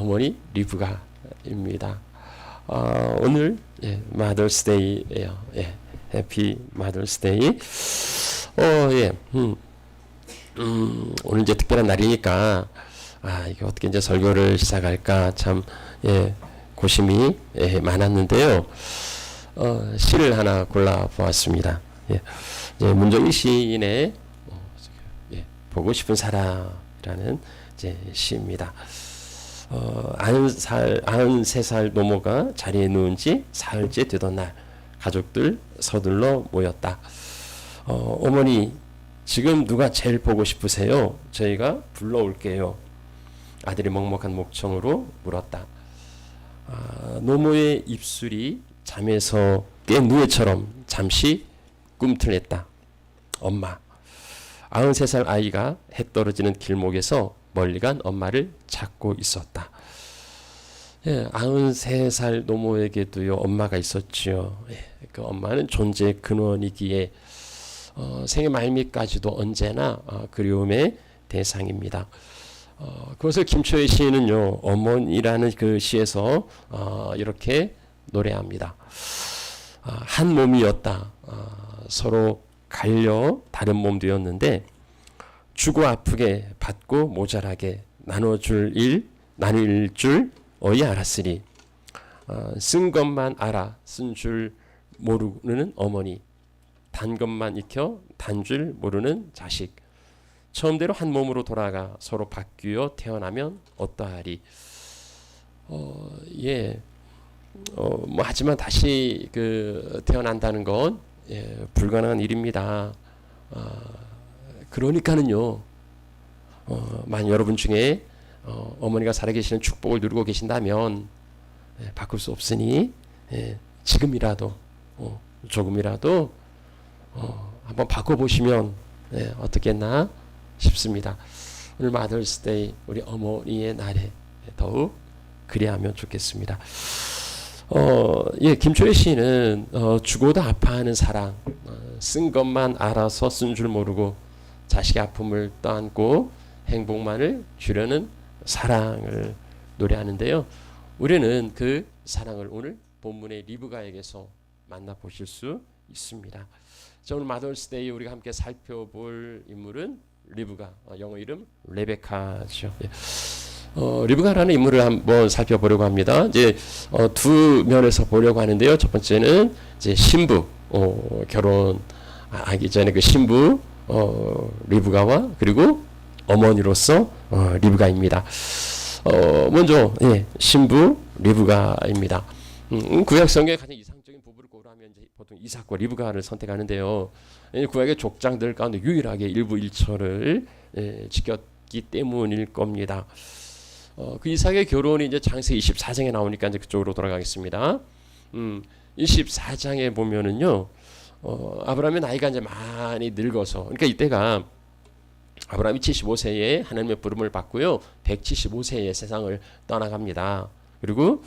어머니 리브가입니다. 오늘 마더스데이예요. 해피 마더스데이. 오늘 이제 특별한 날이니까 이게 어떻게 이제 설교를 시작할까 참 고심이 많았는데요. 시를 하나 골라 보았습니다. 문정희 시인의 보고 싶은 사람이라는 시입니다. 93살 노모가 자리에 누운 지 사흘째 되던 날 가족들 서둘러 모였다. 어머니 지금 누가 제일 보고 싶으세요? 저희가 불러올게요. 아들이 먹먹한 목청으로 물었다. 노모의 입술이 잠에서 깬 누에처럼 잠시 꿈틀댔다. 엄마. 93살 아이가 해 떨어지는 길목에서 멀리 간 엄마를 찾고 있었다. 93살 노모에게도요 엄마가 있었지요. 그 엄마는 존재의 근원이기에 생의 말미까지도 언제나 그리움의 대상입니다. 그것을 김초의 시인은요 어머니라는 그 시에서 이렇게 노래합니다. 한 몸이었다. 서로 갈려 다른 몸 되었는데 주고 아프게 받고 모자라게 나눌 줄 어이 알았으니 쓴 것만 알아 쓴 줄 모르는 어머니 단 것만 익혀 단 줄 모르는 자식 처음대로 한 몸으로 돌아가 서로 바뀌어 태어나면 어떠하리. 하지만 다시 태어난다는 건 불가능한 일입니다. 그러니까는요, 만약 여러분 중에 어머니가 살아계시는 축복을 누리고 계신다면 바꿀 수 없으니 지금이라도 조금이라도 한번 바꿔보시면 어떻겠나 싶습니다. 오늘 마더스데이 우리 어머니의 날에 더욱 그리하면 좋겠습니다. 김초의 시인은 죽어도 아파하는 사랑, 쓴 것만 알아서 쓴 줄 모르고 자식의 아픔을 떠안고 행복만을 주려는 사랑을 노래하는데요. 우리는 그 사랑을 오늘 본문의 리브가에게서 만나보실 수 있습니다. 자, 오늘 마더스데이 우리가 함께 살펴볼 인물은 리브가, 영어 이름 레베카죠. 리브가라는 인물을 한번 살펴보려고 합니다. 이제 두 면에서 보려고 하는데요. 첫 번째는 이제 신부, 결혼하기 전에 그 신부 리브가와 그리고 어머니로서 리브가입니다. 먼저 신부 리브가입니다. 구약 성경의 가장 이상적인 부부를 고르면 이제 보통 이삭과 리브가를 선택하는데요. 구약의 족장들 가운데 유일하게 일부 일처를 지켰기 때문일 겁니다. 그 이삭의 결혼이 이제 창세기 24장에 나오니까 이제 그쪽으로 돌아가겠습니다. 24장에 보면은요, 아브라함의 나이가 이제 많이 늙어서, 그러니까 이때가 아브라함이 75세에 하나님의 부름을 받고요, 175세에 세상을 떠나갑니다. 그리고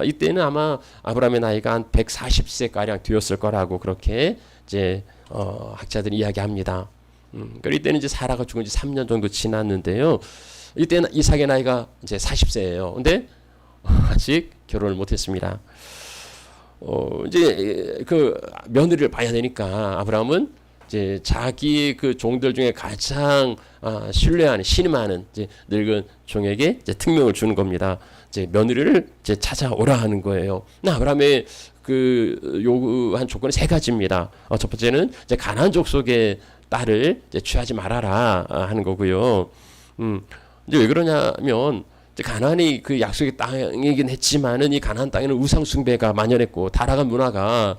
이때는 아마 아브라함의 나이가 한 140세 가량 되었을 거라고 그렇게 이제 학자들이 이야기합니다. 그리고 이때는 이제 사라가 죽은 지 3년 정도 지났는데요. 이때는 이삭의 나이가 이제 40세예요. 근데 아직 결혼을 못했습니다. 이제 그 며느리를 봐야 되니까 아브라함은 이제 자기 그 종들 중에 가장 신뢰하는 신임하는 이제 늙은 종에게 이제 특명을 주는 겁니다. 이제 며느리를 이제 찾아오라 하는 거예요. 아브라함의 그 요구한 조건은 세 가지입니다. 첫 번째는 이제 가나안 족속의 딸을 이제 취하지 말아라 하는 거고요. 이제 왜 그러냐면 이제 가나안이 그 약속의 땅이긴 했지만은 이 가나안 땅에는 우상 숭배가 만연했고 타락한 문화가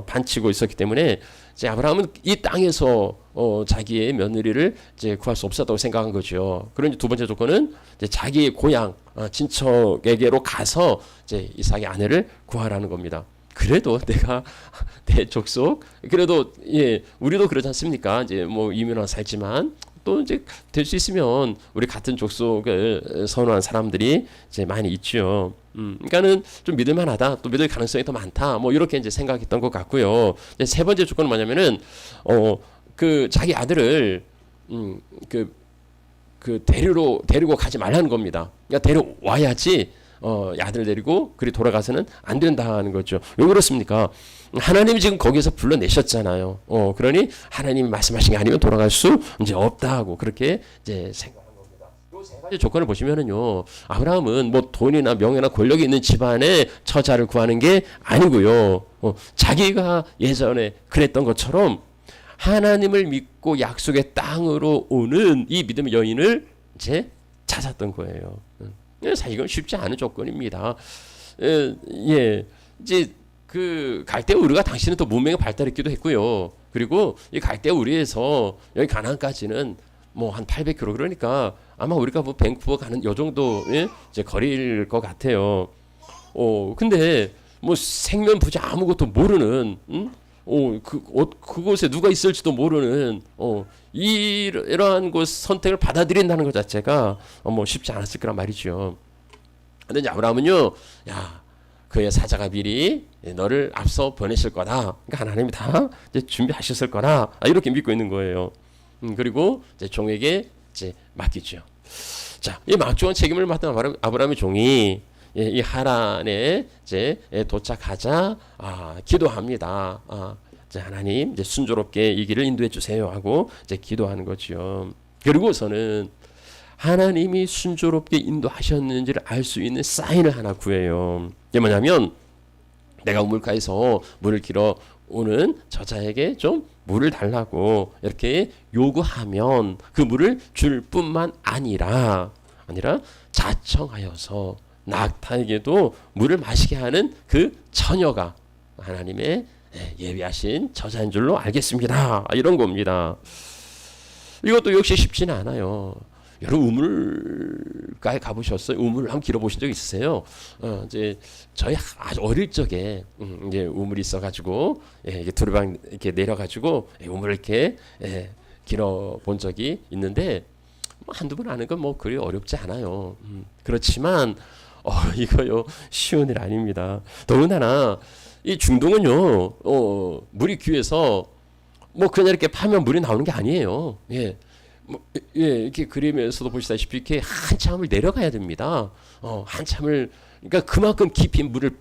반치고 있었기 때문에 이제 아브라함은 이 땅에서 자기의 며느리를 이제 구할 수 없었다고 생각한 거죠. 그런 두 번째 조건은 이제 자기의 고향 친척에게로 가서 이제 이삭의 아내를 구하라는 겁니다. 그래도 내가 내 족속 그래도 우리도 그러지 않습니까? 이제 뭐 이민와 살지만 또 이제 될 수 있으면 우리 같은 족속을 선호한 사람들이 이제 많이 있죠. 그러니까는 좀 믿을만하다, 또 믿을 가능성이 더 많다, 뭐 이렇게 이제 생각했던 것 같고요. 이제 세 번째 조건은 뭐냐면은 그 자기 아들을 그 그 데리고 가지 말라는 겁니다. 그러니까 데려와야지 아들 데리고 그리 돌아가서는 안 된다는 거죠. 왜 그렇습니까? 하나님이 지금 거기서 불러내셨잖아요. 그러니 하나님이 말씀하신 게 아니면 돌아갈 수 이제 없다 하고 그렇게 이제 생각한 겁니다. 이 세 가지 조건을 보시면은요, 아브라함은 뭐 돈이나 명예나 권력이 있는 집안의 처자를 구하는 게 아니고요. 자기가 예전에 그랬던 것처럼 하나님을 믿고 약속의 땅으로 오는 이 믿음의 여인을 이제 찾았던 거예요. 사실 이건 쉽지 않은 조건입니다. 이제 그 갈대아 우르가 당시는 또 문명이 발달했기도 했고요. 그리고 이 갈대아 우르에서 여기 가나안까지는 뭐 한 800km 그러니까 아마 우리가 뭐 밴쿠버 가는 요 정도 이제 거리일 것 같아요. 근데 뭐 생면 부지 아무것도 모르는 그곳에 누가 있을지도 모르는 이러한 곳 선택을 받아들인다는 것 자체가 뭐 쉽지 않았을 거란 말이죠. 근데 이제 아브라함은요, 그의 사자가 미리 너를 앞서 보내실 거다. 그러니까 하나님이 다 이제 준비하셨을 거다. 이렇게 믿고 있는 거예요. 그리고 이제 종에게 이제 맡기죠. 자, 이 막중한 책임을 맡은 아브라함의 종이 이 하란에 이제 도착하자 기도합니다. 이제 하나님 이제 순조롭게 이 길을 인도해 주세요 하고 이제 기도하는 거죠. 그리고서는 하나님이 순조롭게 인도하셨는지를 알 수 있는 사인을 하나 구해요. 이게 뭐냐면 내가 우물가에서 물을 길어 오는 저자에게 좀 물을 달라고 이렇게 요구하면 그 물을 줄 뿐만 아니라 자청하여서 낙타에게도 물을 마시게 하는 그 처녀가 하나님의 예비하신 저자인 줄로 알겠습니다. 이런 겁니다. 이것도 역시 쉽지는 않아요. 여러분 우물가에 가보셨어요? 우물을 한번 길어보신 적 있으세요? 이제 저희 아주 어릴 적에 이제 우물이 있어가지고 이게 두루방 이렇게 내려가지고 우물을 이렇게 길어본 적이 있는데 한두 번 하는 건 뭐 그리 어렵지 않아요. 그렇지만 이거요 쉬운 일 아닙니다. 더군다나 이 중동은요 물이 귀해서 뭐 그냥 이렇게 파면 물이 나오는 게 아니에요. 이렇게 그림에서도 보시다시피 이렇게 한참을 내려가야 됩니다. 한참을 그러니까 그만큼 깊이 물을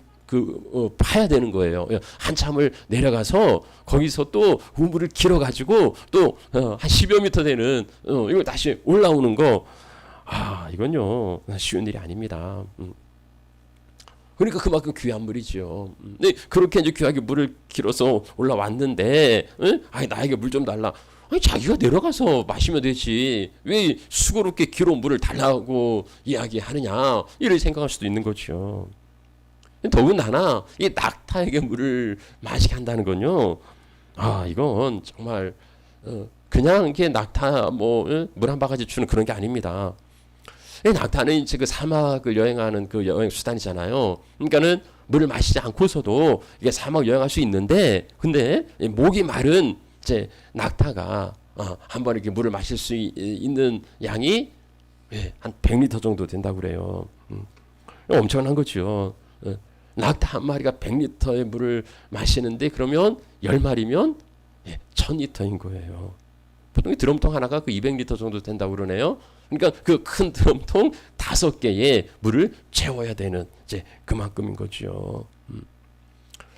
파야 되는 거예요. 한참을 내려가서 거기서 또 우물을 길어 가지고 또 한 10여 미터 되는 이걸 다시 올라오는 거 이건요 쉬운 일이 아닙니다. 그러니까 그만큼 귀한 물이죠. 네, 그렇게 이제 귀하게 물을 길어서 올라왔는데, 나에게 물 좀 달라. 자기가 내려가서 마시면 되지. 왜 수고롭게 길어 물을 달라고 이야기하느냐. 이렇게 생각할 수도 있는 거죠. 더군다나 이 낙타에게 물을 마시게 한다는 건요. 이건 정말 그냥 이렇게 낙타 물 한 바가지 주는 그런 게 아닙니다. 낙타는 이제 그 사막을 여행하는 그 여행 수단이잖아요. 그러니까는 물을 마시지 않고서도 이게 사막 여행할 수 있는데, 근데 목이 마른 이제 낙타가 한번 이렇게 물을 마실 수 있는 양이 한 100리터 정도 된다고 그래요. 엄청난 거죠. 낙타 한 마리가 100리터의 물을 마시는데 그러면 10마리면 1000리터인 거예요. 보통 드럼통 하나가 그 200리터 정도 된다고 그러네요. 그러니까 그 큰 드럼통 5개의 물을 채워야 되는 이제 그만큼인 거죠.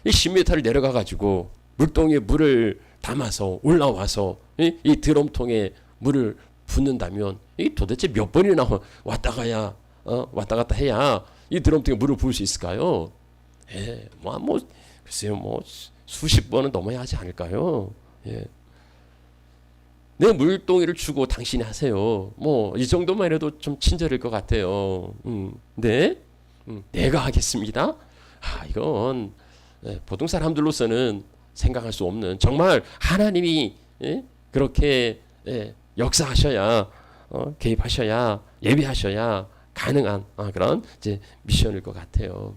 이 10m를 내려가 가지고 물동에 물을 담아서 올라와서 이 드럼통에 물을 붓는다면 이 도대체 몇 번이나 왔다 갔다 해야 이 드럼통에 물을 부을 수 있을까요? 글쎄요, 수십 번은 넘어야 하지 않을까요? 내 물동이를 주고 당신이 하세요. 이 정도만 해도 좀 친절할 것 같아요. 네, 내가 하겠습니다. 이건 보통 사람들로서는 생각할 수 없는 정말 하나님이 그렇게 역사하셔야 개입하셔야 예비하셔야 가능한 그런 이제 미션일 것 같아요.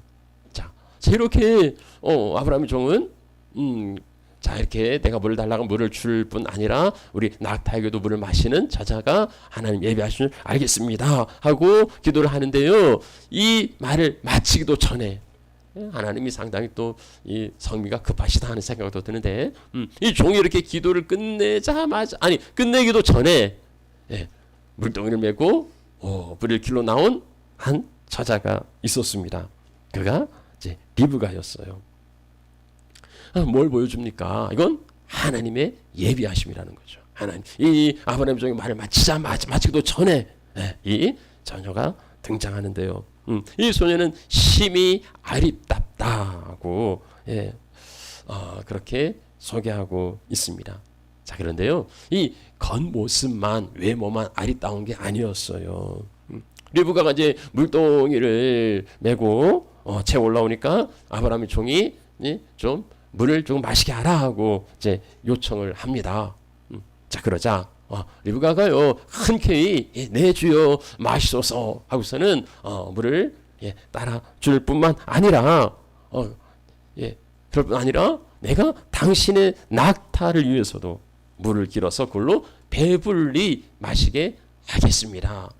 자 이렇게 아브라함의 종은 이렇게 내가 물을 달라고 물을 줄 뿐 아니라 우리 낙타에게도 물을 마시는 저자가 하나님 예비하신 줄 알겠습니다 하고 기도를 하는데요. 이 말을 마치기도 전에 하나님이 상당히 또 이 성미가 급하시다 하는 생각도 드는데 이 종이 이렇게 기도를 끝내기도 전에 물동이를 메고 물을 길러 나온 한 처자가 있었습니다. 그가 이제 리브가였어요. 뭘 보여줍니까? 이건 하나님의 예비하심이라는 거죠. 하나님, 이 아브라함 종의 말을 마치기도 전에 이 처녀가 등장하는데요. 이 소녀는 심히 아리답다고 그렇게 소개하고 있습니다. 자, 그런데요, 이 겉모습만, 외모만 아리따운 게 아니었어요. 리브가가 이제 물동이를 메고 채 올라오니까 아브라함의 종이 좀 물을 좀 마시게 하라 하고 이제 요청을 합니다. 자, 그러자 리브가가요 흔쾌히 내 주여 마시소서 하고서는 물을 따라 줄 뿐만 아니라 그럴 뿐 아니라 내가 당신의 낙타를 위해서도 물을 길어서 그걸로 배불리 마시게 하겠습니다.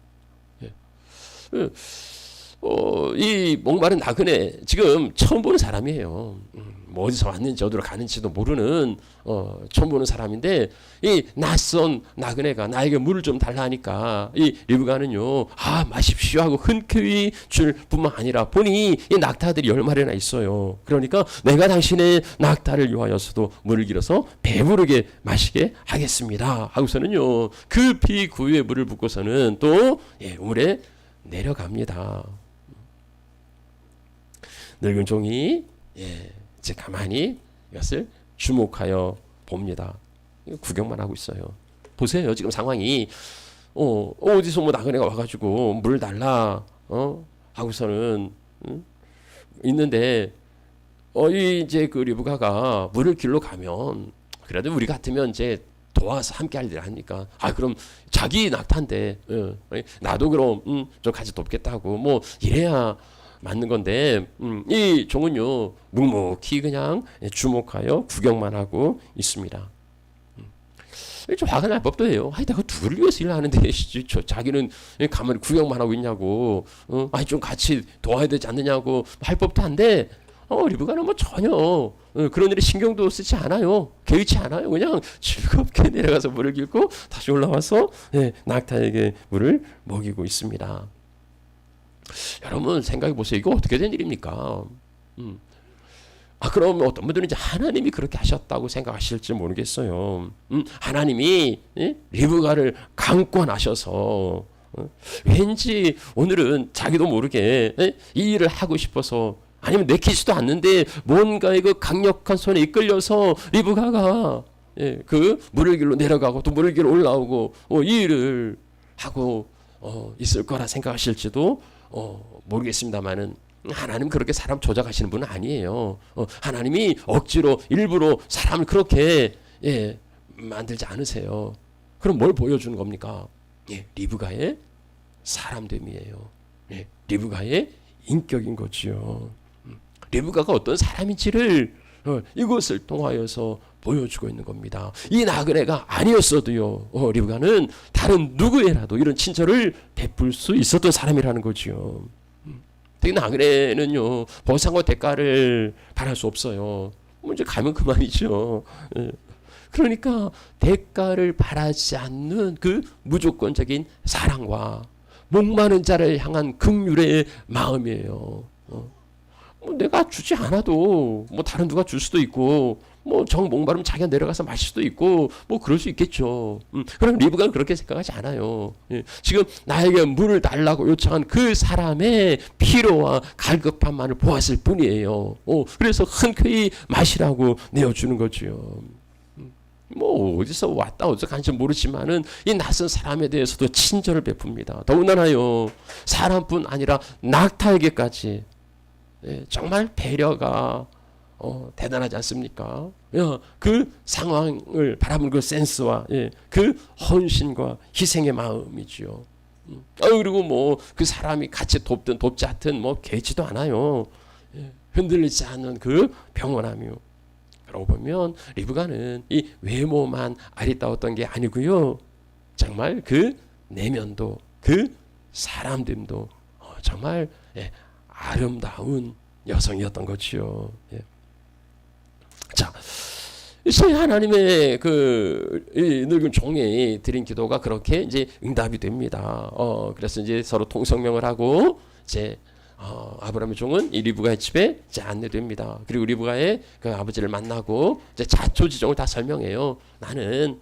이 목마른 나그네 지금 처음 보는 사람이에요. 뭐 어디서 왔는지 어디로 가는지도 모르는 처음 보는 사람인데 이 낯선 나그네가 나에게 물을 좀 달라 하니까 이 리브가는요 마십시오 하고 흔쾌히 줄 뿐만 아니라 보니 이 낙타들이 10마리나 있어요. 그러니까 내가 당신의 낙타를 위하여서도 물을 길어서 배부르게 마시게 하겠습니다 하고서는요 급히 구유에 물을 붓고서는 또 우물에 내려갑니다. 늙은 종이 이제 가만히 이것을 주목하여 봅니다. 구경만 하고 있어요. 보세요, 지금 상황이 어디서 뭐 나그네가 와가지고 물 달라 하고서는 있는데 이제 그 리브가가 물을 길러 가면 그래도 우리 같으면 이제 도와서 함께 할 일 하니까 그럼 자기 낙타인데 나도 그럼 좀 같이 돕겠다고 뭐 이래야 맞는 건데 이 종은요 묵묵히 그냥 주목하여 구경만 하고 있습니다. 좀 화가 날 법도 해요. 내가 둘을 위해서 일을 하는데 자기는 가만히 구경만 하고 있냐고 좀 같이 도와야 되지 않느냐고 할 법도 한데 리브가는 뭐 전혀 그런 일에 신경도 쓰지 않아요. 개의치 않아요. 그냥 즐겁게 내려가서 물을 길고 다시 올라와서 낙타에게 물을 먹이고 있습니다. 여러분 생각해 보세요. 이거 어떻게 된 일입니까? 그럼 어떤 분들은 이제 하나님이 그렇게 하셨다고 생각하실지 모르겠어요. 하나님이 리브가를 강권하셔서 왠지 오늘은 자기도 모르게 이 일을 하고 싶어서 아니면 내키지도 않는데 뭔가의 그 강력한 손에 이끌려서 리브가가 그 물을 길로 내려가고 또 물을 길로 올라오고 이 일을 하고 있을 거라 생각하실지도 모르겠습니다만은 하나님 그렇게 사람 조작하시는 분은 아니에요. 하나님이 억지로 일부러 사람을 그렇게 만들지 않으세요. 그럼 뭘 보여주는 겁니까? 리브가의 사람됨이에요. 리브가의 인격인 거지요. 리브가가 어떤 사람인지를 이것을 통하여서 보여주고 있는 겁니다. 이 나그네가 아니었어도요 리브가는 다른 누구에라도 이런 친절을 베풀 수 있었던 사람이라는 거죠. 이 나그네는요 보상과 대가를 바랄 수 없어요. 이제 가면 그만이죠. 그러니까 대가를 바라지 않는 그 무조건적인 사랑과 목마른 자를 향한 긍휼의 마음이에요. 뭐 내가 주지 않아도 뭐 다른 누가 줄 수도 있고 뭐 정 목마르면 자기가 내려가서 마실 수도 있고 뭐 그럴 수 있겠죠. 그럼 리브가는 그렇게 생각하지 않아요. 지금 나에게 물을 달라고 요청한 그 사람의 필요와 갈급함만을 보았을 뿐이에요. 그래서 흔쾌히 마시라고 내어주는 거죠. 뭐 어디서 왔다 어디서 간지 모르지만은 이 낯선 사람에 대해서도 친절을 베풉니다. 더군다나요 사람뿐 아니라 낙타에게까지 정말 배려가 대단하지 않습니까? 그 상황을 바라보는 그 센스와 그 헌신과 희생의 마음이지요. 그리고 뭐 그 사람이 같이 돕든 돕지 않든 뭐 개의치도 않아요. 흔들리지 않는 그 평온함이요. 그러고 보면 리브가는 이 외모만 아리따웠던 게 아니고요. 정말 그 내면도 그 사람됨도 정말 아름다운 여성이었던 거지요. 자, 이제 하나님의 이 늙은 종이 드린 기도가 그렇게 이제 응답이 됩니다. 그래서 이제 서로 통성명을 하고 이제 아브라함의 종은 이 리브가의 집에 이제 안내됩니다. 그리고 리브가의 그 아버지를 만나고 이제 자초지종을 다 설명해요. 나는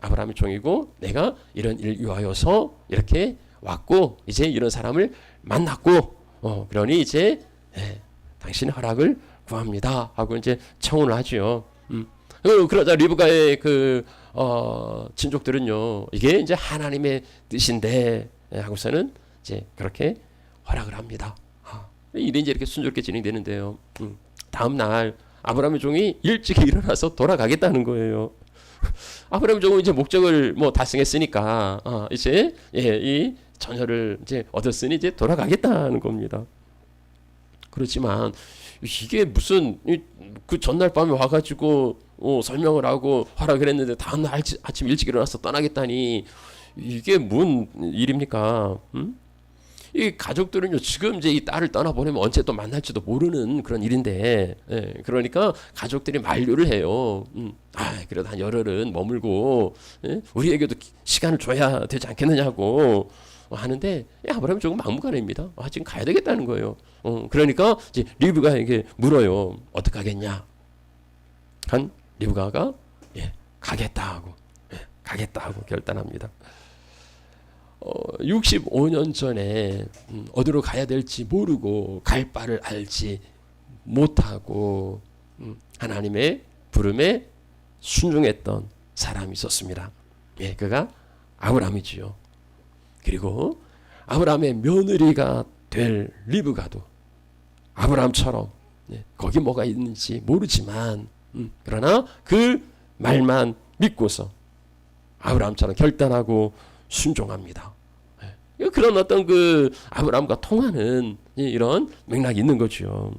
아브라함의 종이고 내가 이런 일을 위하여서 이렇게 왔고 이제 이런 사람을 만났고 그러니 이제 당신의 허락을 구합니다 하고 이제 청혼을 하죠. 그러자 리브가의 친족들은요 이게 이제 하나님의 뜻인데 하고서는 이제 그렇게 허락을 합니다. 일이 이제 이렇게 순조롭게 진행되는데요. 다음 날 아브라함의 종이 일찍 일어나서 돌아가겠다는 거예요. 아브라함의 종은 이제 목적을 뭐 달성했으니까 이제 이 자녀를 이제 얻었으니 이제 돌아가겠다는 겁니다. 그렇지만 이게 무슨 그 전날 밤에 와가지고 설명을 하고 허락을 했는데 다음 날 아침 일찍 일어나서 떠나겠다니 이게 뭔 일입니까? 이 가족들은요 지금 이제 이 딸을 떠나보내면 언제 또 만날지도 모르는 그런 일인데 그러니까 가족들이 만류를 해요. 그래도 한 열흘은 머물고 우리에게도 시간을 줘야 되지 않겠느냐고 하는데 아브라함이 조금 막무가내입니다. 지금 가야 되겠다는 거예요. 그러니까 이제 리브가에게 물어요. 어떻게 하겠냐? 한 리브가가 가겠다 하고 결단합니다. 65년 전에 어디로 가야 될지 모르고 갈 바를 알지 못하고 하나님의 부름에 순종했던 사람이 있었습니다. 그가 아브라함이지요. 그리고 아브라함의 며느리가 될 리브가도 아브라함처럼 거기 뭐가 있는지 모르지만 그러나 그 말만 믿고서 아브라함처럼 결단하고 순종합니다. 그런 어떤 그 아브라함과 통하는 이런 맥락이 있는 거죠.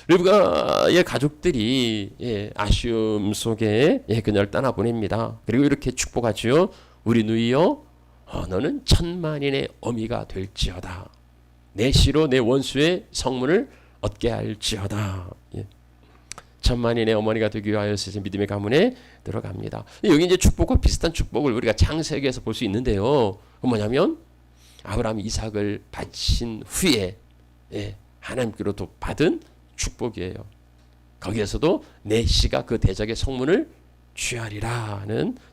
리브가의 가족들이 아쉬움 속에 그녀를 떠나보냅니다. 그리고 이렇게 축복하지요. 우리 누이여 너는 천만인의 어미가 될지어다. 내 씨로 내 원수의 성문을 얻게 할지어다. 천만인의 어머니가 되기 위하여서 믿음의 가문에 들어갑니다. 여기 이제 축복과 비슷한 축복을 우리가 창세기에서 볼 수 있는데요. 그 뭐냐면 아브라함이 이삭을 바친 후에 하나님께로부터 받은 축복이에요. 거기에서도 내 씨가 그 대적의 성문을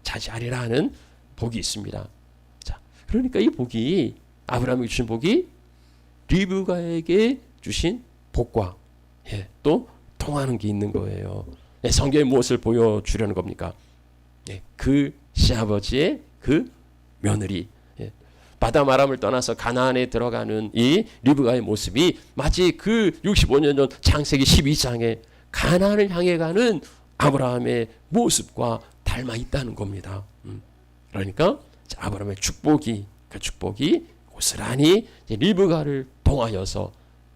차지하리라는 복이 있습니다. 자, 그러니까 이 복이 아브라함에게 주신 복이 리브가에게 주신 복과 또 통하는 게 있는 거예요. 성경에 무엇을 보여주려는 겁니까? 그 시아버지의 그 며느리 바담 아람을 떠나서 가나안에 들어가는 이 리브가의 모습이 마치 그 65년 전 창세기 12장에 가나안을 향해 가는 아브라함의 모습과 닮아 있다는 겁니다. 그러니까 아브라함의 축복이 고스란히 리브가를 통하여서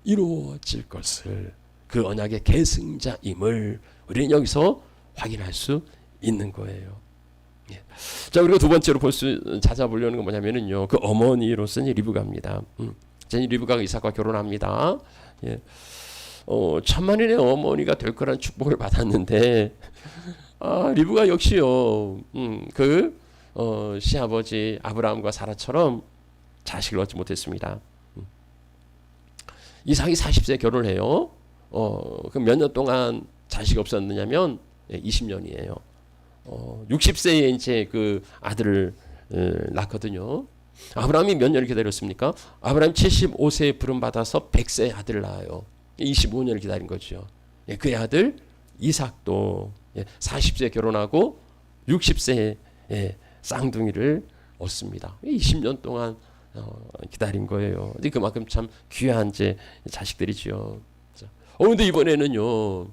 이루어질 것을 그 언약의 계승자임을 우리는 여기서 확인할 수 있는 거예요. 자, 우리가 두 번째로 찾아보려는 건 뭐냐면은요, 그 어머니로서 리브가입니다. 리브가가 이삭과 결혼합니다. 천만인의 어머니가 될 거란 축복을 받았는데, 리브가 역시요, 시아버지 아브라함과 사라처럼 자식을 얻지 못했습니다. 이삭이 40세에 결혼을 해요. 그럼 몇 년 동안 자식이 없었느냐면 20년이에요. 60세에 이제 그 아들을 낳거든요. 아브라함이 몇 년을 기다렸습니까? 아브라함 75세에 부름 받아서 100세에 아들을 낳아요. 25년을 기다린 거죠. 그의 아들 이삭도 40세에 결혼하고 60세에 쌍둥이를 얻습니다. 20년 동안 기다린 거예요. 그만큼 참 귀한 자식들이죠. 근데 이번에는요,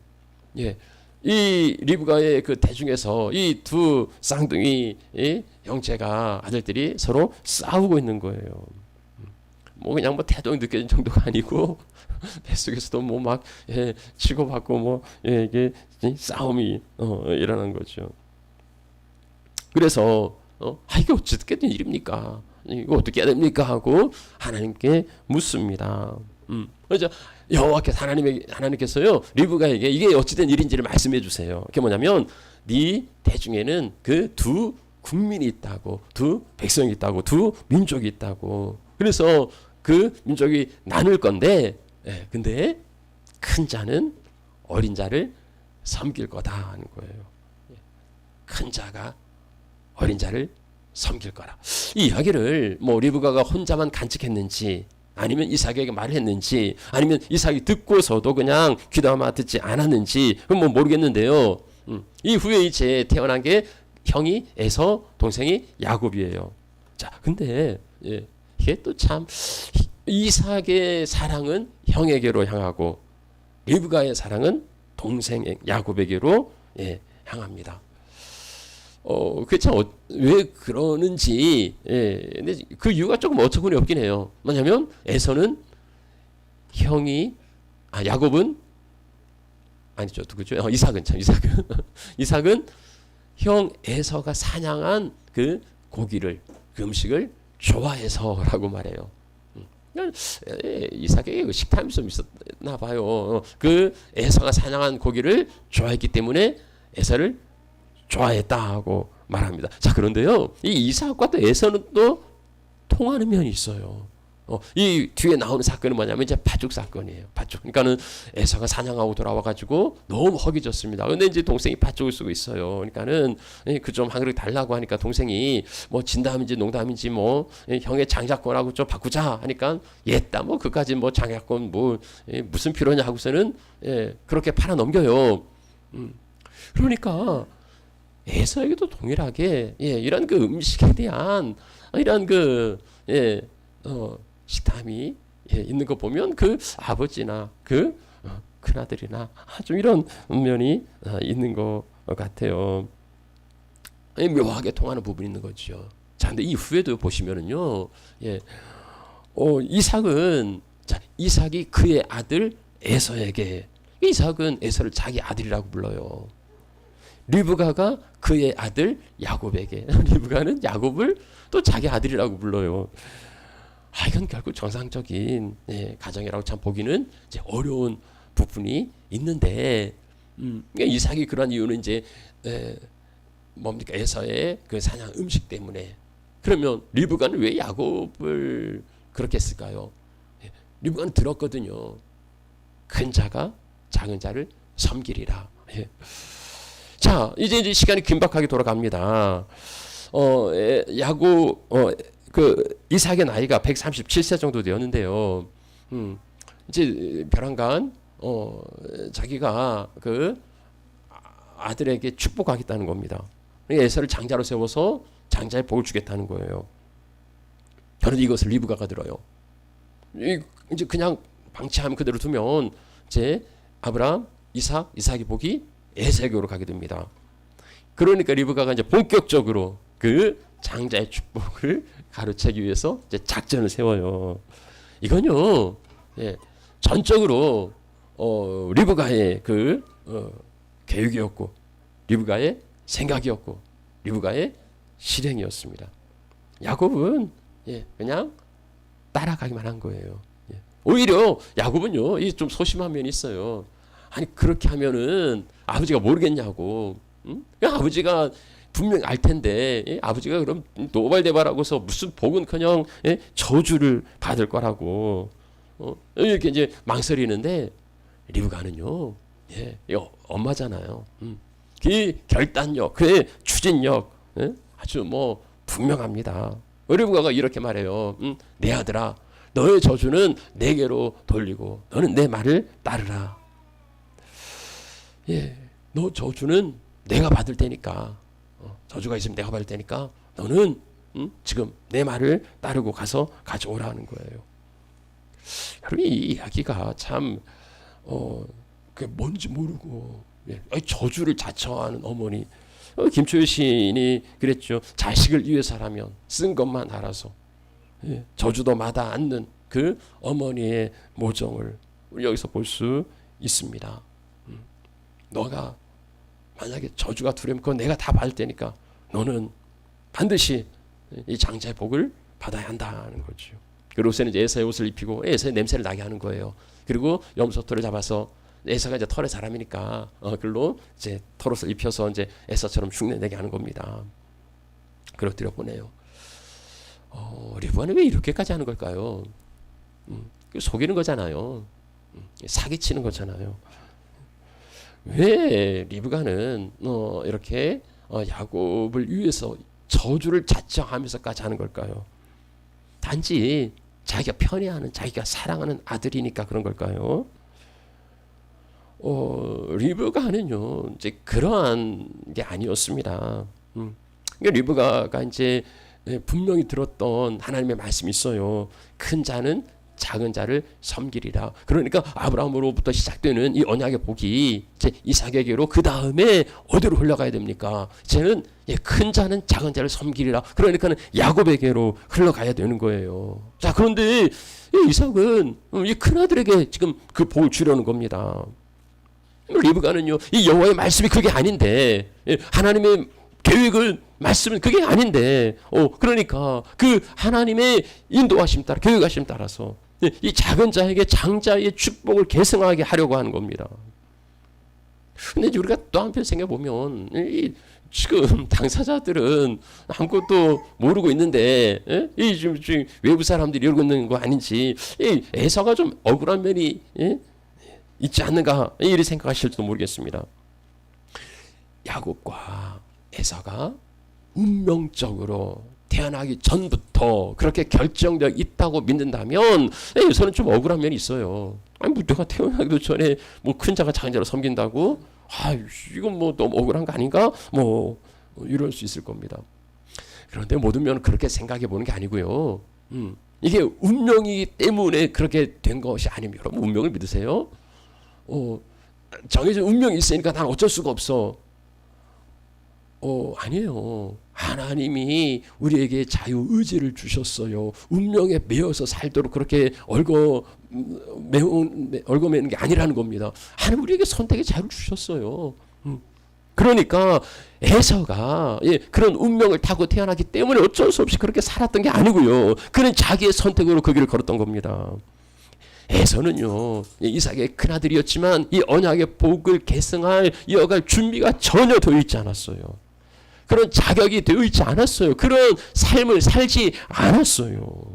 이 리브가의 그 대중에서 이 두 쌍둥이 형제가 아들들이 서로 싸우고 있는 거예요. 그냥 태동이 느껴진 정도가 아니고 뱃속에서도 막 치고받고 이게 싸움이 일어난 거죠. 그래서 이게 어떻게 된 일입니까? 이거 어떻게 해야 됩니까? 하고 하나님께 묻습니다. 그래서 여호와께서 하나님께서요 리브가에게 이게 어찌된 일인지를 말씀해 주세요. 그게 뭐냐면 네 대중에는 그 두 국민이 있다고, 두 백성이 있다고, 두 민족이 있다고. 그래서 그 민족이 나눌 건데, 근데 큰 자는 어린 자를 섬길 거다 하는 거예요. 큰 자가 어린 자를 섬길 거라. 이 이야기를 뭐 리브가가 혼자만 간직했는지, 아니면 이삭에게 말을 했는지, 아니면 이삭이 듣고서도 그냥 귀담아 듣지 않았는지 그건 뭐 모르겠는데요. 이후에 이제 태어난 게 형이 에서, 동생이 야곱이에요. 자, 근데 이게 또 참 이삭의 사랑은 형에게로 향하고 리브가의 사랑은 동생 야곱에게로 향합니다. 그게 참 왜 그러는지, 근데 그 이유가 조금 어처구니 없긴 해요. 뭐냐면 에서는 야곱은 아니죠, 누구죠? 이삭은 이삭은 형 에서가 사냥한 그 고기를, 그 음식을 좋아해서라고 말해요. 이삭에게 식탐이 좀 있었나 봐요. 그 에서가 사냥한 고기를 좋아했기 때문에 에서를 좋아했다 하고 말합니다. 자, 그런데요, 이 이삭과 또 에서는 또 통하는 면이 있어요. 이 뒤에 나오는 사건은 뭐냐면 이제 파죽 사건이에요. 파죽. 그러니까는 에서가 사냥하고 돌아와가지고 너무 허기졌습니다. 근데 이제 동생이 파죽을 쓰고 있어요. 그러니까는 그 좀 한 그릇 달라고 하니까 동생이 뭐 진담인지 농담인지 뭐 형의 장자권하고 좀 바꾸자 하니까 옛다 뭐 그까지 뭐 장자권 뭐 무슨 필요냐 하고서는 그렇게 팔아 넘겨요. 그러니까 에서에게도 동일하게 이런 그 음식에 대한 이런 그 식탐이 있는 거 보면 그 아버지나 그 큰아들이나 좀 이런 면이 있는 것 같아요. 묘하게 통하는 부분이 있는 거죠. 자, 근데 이후에도 보시면은요, 이삭이 그의 아들 에서에게, 이삭은 에서를 자기 아들이라고 불러요. 리브가가 그의 아들 야곱에게, 리브가는 야곱을 또 자기 아들이라고 불러요. 이건 결국 정상적인 가정이라고 참 보기는 이제 어려운 부분이 있는데, 이삭이 그런 이유는 이제 뭡니까, 에서의 그 사냥 음식 때문에. 그러면 리브가는 왜 야곱을 그렇게 했을까요? 리브가는 들었거든요. 큰 자가 작은 자를 섬기리라. 자, 이제 시간이 긴박하게 돌아갑니다. 그 이삭의 나이가 137세 정도 되었는데요. 이제 벼랑간 자기가 그 아들에게 축복하겠다는 겁니다. 에서를 장자로 세워서 장자의 복을 주겠다는 거예요. 그런데 이것을 리브가가 들어요. 이제 그냥 방치하면 그대로 두면 이제 아브라함, 이삭의 복이 에서에게로 가게 됩니다. 그러니까 리브가가 이제 본격적으로 그 장자의 축복을 가로채기 위해서 이제 작전을 세워요. 이건요, 전적으로 리브가의 그 계획이었고, 리브가의 생각이었고, 리브가의 실행이었습니다. 야곱은 그냥 따라가기만 한 거예요. 오히려 야곱은요, 이 좀 소심한 면이 있어요. 아니 그렇게 하면은 아버지가 모르겠냐고. 아버지가 분명 알 텐데, 아버지가 그럼 노발대발하고서 무슨 복은커녕 저주를 받을 거라고 이렇게 이제 망설이는데, 리브가는요, 엄마잖아요. 그 결단력, 그 추진력 아주 뭐 분명합니다. 리브가가 이렇게 말해요. 내 아들아, 너의 저주는 내게로 돌리고 너는 내 말을 따르라. 너 저주는 내가 받을 테니까, 저주가 있으면 내가 받을 테니까 너는 지금 내 말을 따르고 가서 가져오라는 거예요. 여러분, 이 이야기가 참 그게 뭔지 모르고 저주를 자처하는 어머니. 김초유 시인이 그랬죠. 자식을 위해서라면 쓴 것만 알아서 저주도 마다 않는 그 어머니의 모정을 우리 여기서 볼 수 있습니다. 너가 만약에 저주가 두려면 그건 내가 다 받을 테니까 너는 반드시 이 장자의 복을 받아야 한다는 거죠. 그리고 르우셀은 이제 에사의 옷을 입히고 에사의 냄새를 나게 하는 거예요. 그리고 염소털을 잡아서 에사가 이제 털의 사람이니까 그걸로 이제 털옷을 입혀서 이제 에사처럼 흉내내게 하는 겁니다. 그리고 들여보내요. 리브가는 왜 이렇게까지 하는 걸까요? 속이는 거잖아요. 사기치는 거잖아요. 왜 리브가는 이렇게 야곱을 위해서 저주를 자청하면서까지 하는 걸까요? 단지 자기가 편애하는, 자기가 사랑하는 아들이니까 그런 걸까요? 리브가는요 이제 그러한 게 아니었습니다. 그러니까 리브가가 이제 분명히 들었던 하나님의 말씀이 있어요. 큰 자는 작은 자를 섬기리라. 그러니까 아브라함으로부터 시작되는 이 언약의 복이 이제 이삭에게로 그 다음에 어디로 흘러가야 됩니까? 이제는 큰 자는 작은 자를 섬기리라. 그러니까는 야곱에게로 흘러가야 되는 거예요. 자, 그런데 이삭은 이 큰 아들에게 지금 그 복을 주려는 겁니다. 리브가는요, 이 여호와의 말씀이 그게 아닌데, 하나님의 계획을 말씀은 그게 아닌데, 그러니까 그 하나님의 인도하심 따라, 교육하심 따라서 이 작은 자에게 장자의 축복을 계승하게 하려고 하는 겁니다. 근데 우리가 또 한편 생각해 보면 지금 당사자들은 아무것도 모르고 있는데 이 지금 외부 사람들이 이러고 있는 거 아닌지 에서가 좀 억울한 면이 있지 않는가 이렇게 생각하실지도 모르겠습니다. 야곱과 에서가 운명적으로 태어나기 전부터 그렇게 결정되어 있다고 믿는다면 에서는 좀 억울한 면이 있어요. 아니 뭐 내가 태어나기도 전에 뭐 큰 자가 작은 자를 섬긴다고? 이건 뭐 너무 억울한 거 아닌가? 뭐 이럴 수 있을 겁니다. 그런데 모든 면은 그렇게 생각해 보는 게 아니고요. 이게 운명이기 때문에 그렇게 된 것이 아닙니다. 여러분 운명을 믿으세요? 정해진 운명이 있으니까 난 어쩔 수가 없어. 아니에요. 하나님이 우리에게 자유의지를 주셨어요. 운명에 매여서 살도록 그렇게 얽어매는 게 아니라는 겁니다. 하나님 우리에게 선택의 자유를 주셨어요. 그러니까 에서가 그런 운명을 타고 태어나기 때문에 어쩔 수 없이 그렇게 살았던 게 아니고요. 그는 자기의 선택으로 그 길을 걸었던 겁니다. 에서는요 이삭의 큰아들이었지만 이 언약의 복을 계승할 이어갈 준비가 전혀 되어 있지 않았어요. 그런 자격이 되어 있지 않았어요. 그런 삶을 살지 않았어요.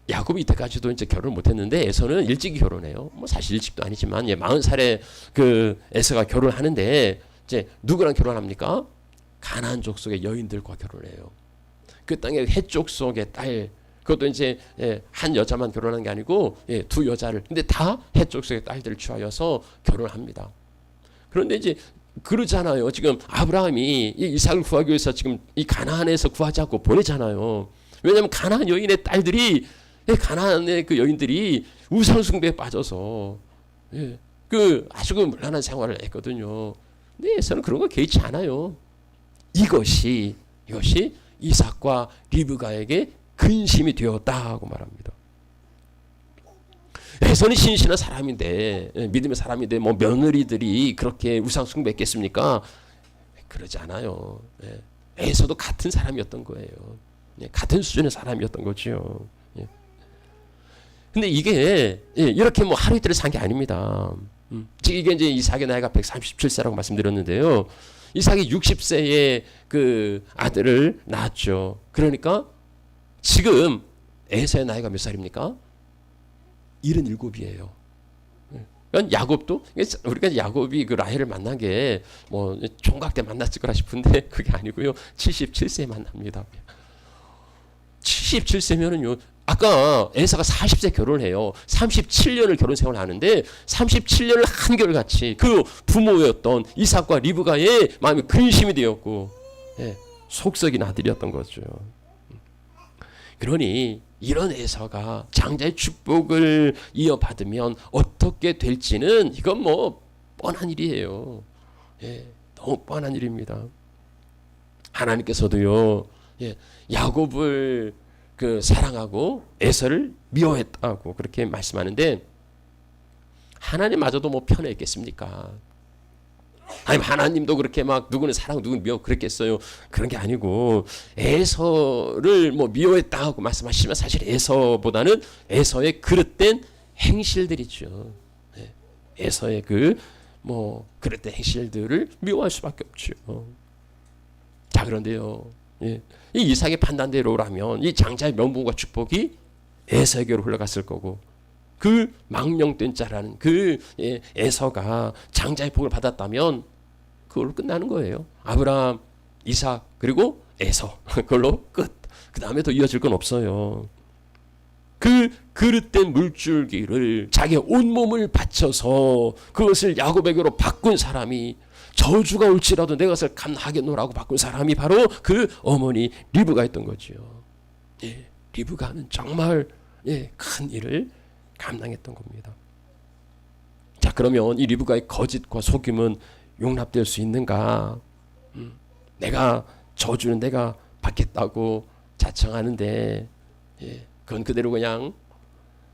야곱이 이때까지도 이제 결혼을 못했는데 에서는 일찍이 결혼해요. 뭐 사실 일찍도 아니지만 40살에 그 에서가 결혼하는데 이제 누구랑 결혼합니까? 가나안 족속의 여인들과 결혼해요. 그 땅의 헷족 속의 딸. 그것도 이제 한 여자만 결혼한 게 아니고 두 여자를 근데 다 헷족 속의 딸들을 취하여서 결혼을 합니다. 그런데 이제 그러잖아요. 지금 아브라함이 이 이삭을 구하기 위해서 지금 이 가나안에서 구하지 않고 보내잖아요. 왜냐하면 가나안 여인의 딸들이 가나안의 그 여인들이 우상 숭배에 빠져서 그 아주 그 문란한 생활을 했거든요. 근데 에서는 그런 거 개의치 않아요. 이것이 이삭과 리브가에게 근심이 되었다고 말합니다. 에서는 신실한 사람인데 믿음의 사람인데 뭐 며느리들이 그렇게 우상 숭배했겠습니까? 그러지 않아요. 에서도 같은 사람이었던 거예요. 같은 수준의 사람이었던 거죠. 근데 이게 이렇게 뭐 하루 이틀을 산 게 아닙니다. 이게 이제 이삭의 나이가 137세라고 말씀드렸는데요. 이삭이 60세에 그 아들을 낳았죠. 그러니까 지금 에서의 나이가 몇 살입니까? 77이에요. 그러니까 야곱도 우리가 야곱이 그 라헬을 만난 게 뭐 총각 때 만났을 거라 싶은데 그게 아니고요. 77세에 만납니다. 77세면은요. 아까 에사가 40세 결혼해요. 37년을 결혼 생활을 하는데 37년을 한결같이 그 부모였던 이삭과 리브가의 마음이 근심이 되었고 속썩인 아들이었던 거죠. 그러니 이런 에서가 장자의 축복을 이어받으면 어떻게 될지는 이건 뭐 뻔한 일이에요. 너무 뻔한 일입니다. 하나님께서도요 야곱을 그 사랑하고 에서를 미워했다고 그렇게 말씀하는데 하나님마저도 뭐 편애했겠습니까? 아니 하나님도 그렇게 막 누구는 사랑 누구는 미워 그랬겠어요. 그런 게 아니고 에서를 뭐 미워했다고 말씀하시면 사실 에서보다는 에서의 그릇된 행실들이죠. 예. 에서의 그 뭐 그릇된 행실들을 미워할 수밖에 없죠. 자 그런데요. 예. 이 이삭의 판단대로라면 이 장자의 명분과 축복이 에서에게로 흘러갔을 거고 그 망령된 자라는 그 에서가 장자의 복을 받았다면 그걸로 끝나는 거예요. 아브라함, 이삭 그리고 에서 그걸로 끝. 그 다음에 더 이어질 건 없어요. 그 그릇된 물줄기를 자기의 온몸을 바쳐서 그것을 야곱에게로 바꾼 사람이 저주가 올지라도 내 것을 감하겠노라고 바꾼 사람이 바로 그 어머니 리브가였던 거죠. 예, 리브가는 정말 큰 일을 감당했던 겁니다. 자 그러면 이 리브가의 거짓과 속임은 용납될 수 있는가? 내가 저주는 내가 받겠다고 자청하는데 그건 그대로 그냥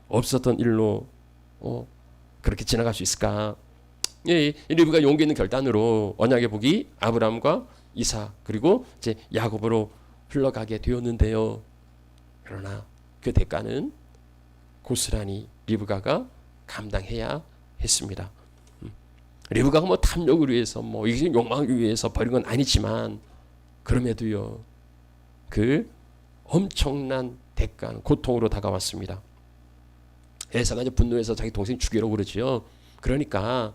없었던 일로 그렇게 지나갈 수 있을까? 이 리브가 용기 있는 결단으로 언약의 복이 아브라함과 이삭 그리고 이제 야곱으로 흘러가게 되었는데요. 그러나 그 대가는 고스란히 리브가가 감당해야 했습니다. 리브가가 뭐 탐욕을 위해서 뭐 이게 욕망을 위해서 버린 건 아니지만 그럼에도요 그 엄청난 대가는 고통으로 다가왔습니다. 에사가 이제 분노해서 자기 동생 죽이려고 그러지요. 그러니까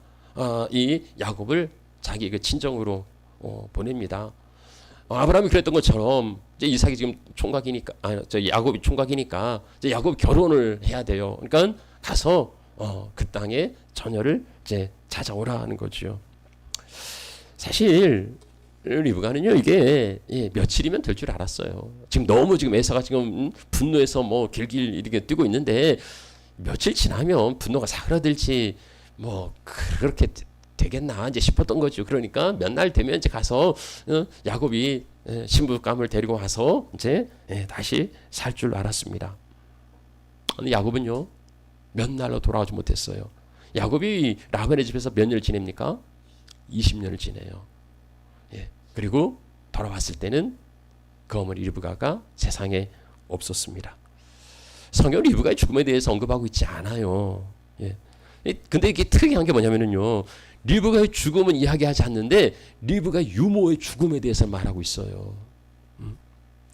이 야곱을 자기 그 친정으로 보냅니다. 아브라함이 그랬던 것처럼 이제 이삭이 지금 총각이니까 야곱이 총각이니까 이제 야곱이 결혼을 해야 돼요. 그러니까 가서 그 땅에 처녀를 이제 찾아오라는 거죠. 사실 리브가는요 이게 며칠이면 될 줄 알았어요. 지금 너무 지금 에사가 지금 분노해서 뭐 길길 이렇게 뛰고 있는데 며칠 지나면 분노가 사그라들지 뭐 그렇게 되겠나 이제 싶었던 거죠. 그러니까 몇 날 되면 이제 가서 야곱이 신부감을 데리고 와서 이제 다시 살 줄 알았습니다. 근데 야곱은요 몇 날로 돌아오지 못했어요. 야곱이 라반의 집에서 몇 년을 지냅니까? 20년을 지내요. 그리고 돌아왔을 때는 그 어머니 리브가가 세상에 없었습니다. 성경 리브가의 죽음에 대해서 언급하고 있지 않아요. 근데 이게 특이한 게 뭐냐면요. 리브가의 죽음은 이야기하지 않는데 리브가의 유모의 죽음에 대해서 말하고 있어요.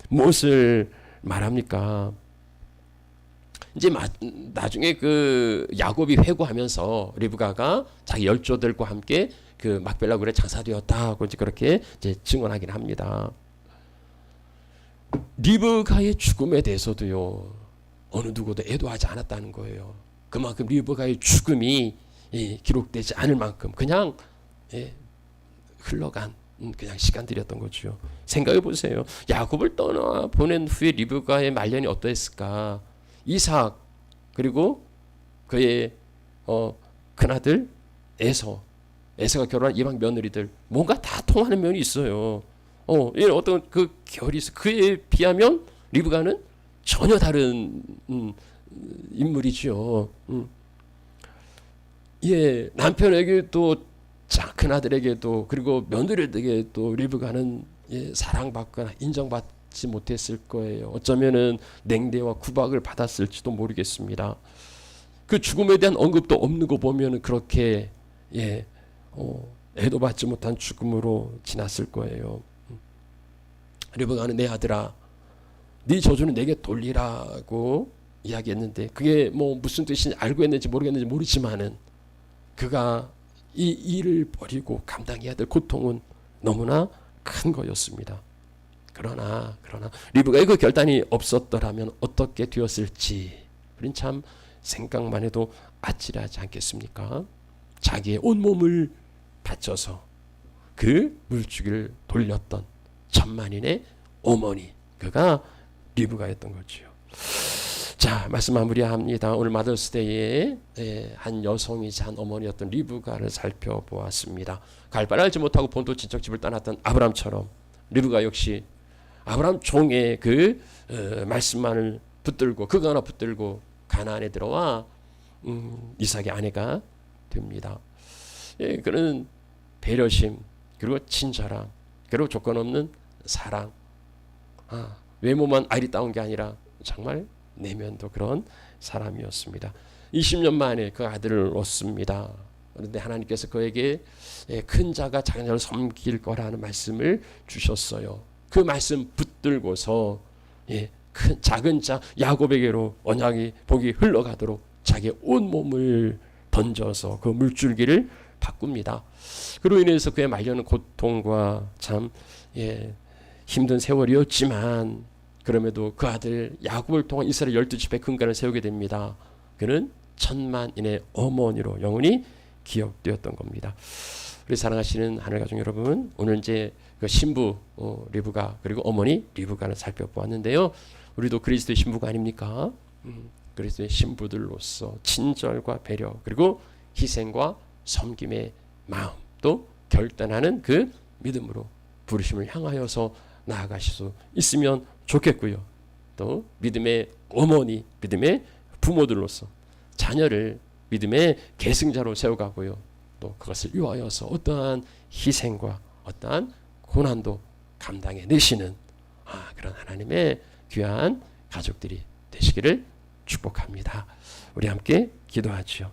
무엇을 말합니까? 이제 나중에 그 야곱이 회고하면서 리브가가 자기 열조들과 함께 그 막벨라 굴에 장사되었다고 이제 그렇게 이제 증언하긴 합니다. 리브가의 죽음에 대해서도요 어느 누구도 애도하지 않았다는 거예요. 그만큼 리브가의 죽음이 기록되지 않을 만큼 그냥 흘러간 그냥 시간들이었던 거죠. 생각해 보세요. 야곱을 떠나 보낸 후에 리브가의 말년이 어떠했을까? 이삭 그리고 그의 큰아들 에서가 결혼한 이방 며느리들 뭔가 다 통하는 면이 있어요. 어떤 그 결이 있어. 그에 비하면 리브가는 전혀 다른 인물이죠. 남편에게도 큰아들에게도 그리고 며느리에게도 리브가는 사랑받거나 인정받지 못했을 거예요. 어쩌면은 냉대와 구박을 받았을지도 모르겠습니다. 그 죽음에 대한 언급도 없는 거 보면은 그렇게 애도 받지 못한 죽음으로 지났을 거예요. 리브가는 내 아들아, 네 저주는 내게 돌리라고 이야기했는데 그게 뭐 무슨 뜻인지 알고 했는지 모르지만은 그가 이 일을 버리고 감당해야 될 고통은 너무나 큰 거였습니다. 그러나 리브가의 그 결단이 없었더라면 어떻게 되었을지 우린 참 생각만 해도 아찔하지 않겠습니까? 자기의 온몸을 바쳐서 그 물주기를 돌렸던 천만인의 어머니 그가 리브가였던 거지요. 자, 말씀 마무리합니다. 오늘 마더스데이에 한 여성이자 한 어머니였던 리브가를 살펴보았습니다. 갈 바를 알지 못하고 본토 친척 집을 떠났던 아브람처럼 리브가 역시 아브람 종의 그 말씀만을 붙들고 그거 하나 붙들고 가나안에 들어와 이삭의 아내가 됩니다. 그는 배려심, 그리고 친절함, 그리고 조건 없는 사랑. 외모만 아리따운 게 아니라 정말 내면도 그런 사람이었습니다. 20년 만에 그 아들을 얻습니다. 그런데 하나님께서 그에게 큰 자가 작은 자를 섬길 거라는 말씀을 주셨어요. 그 말씀 붙들고서 큰 작은 자 야곱에게로 언약이 복이 흘러가도록 자기의 온 몸을 던져서 그 물줄기를 바꿉니다. 그로 인해서 그의 말려는 고통과 참 힘든 세월이었지만 그럼에도 그 아들 야곱을 통한 이스라엘 12지파의 근간을 세우게 됩니다. 그는 천만인의 어머니로 영원히 기억되었던 겁니다. 우리 사랑하시는 하늘 가족 여러분, 오늘 이제 그 신부 리브가 그리고 어머니 리브가를 살펴보았는데요. 우리도 그리스도의 신부가 아닙니까? 그리스도의 신부들로서 친절과 배려 그리고 희생과 섬김의 마음 또 결단하는 그 믿음으로 부르심을 향하여서 나아가실 수 있으면 좋겠고요. 또 믿음의 어머니, 믿음의 부모들로서 자녀를 믿음의 계승자로 세워가고요. 또 그것을 위하여서 어떠한 희생과 어떠한 고난도 감당해 내시는 그런 하나님의 귀한 가족들이 되시기를 축복합니다. 우리 함께 기도하죠.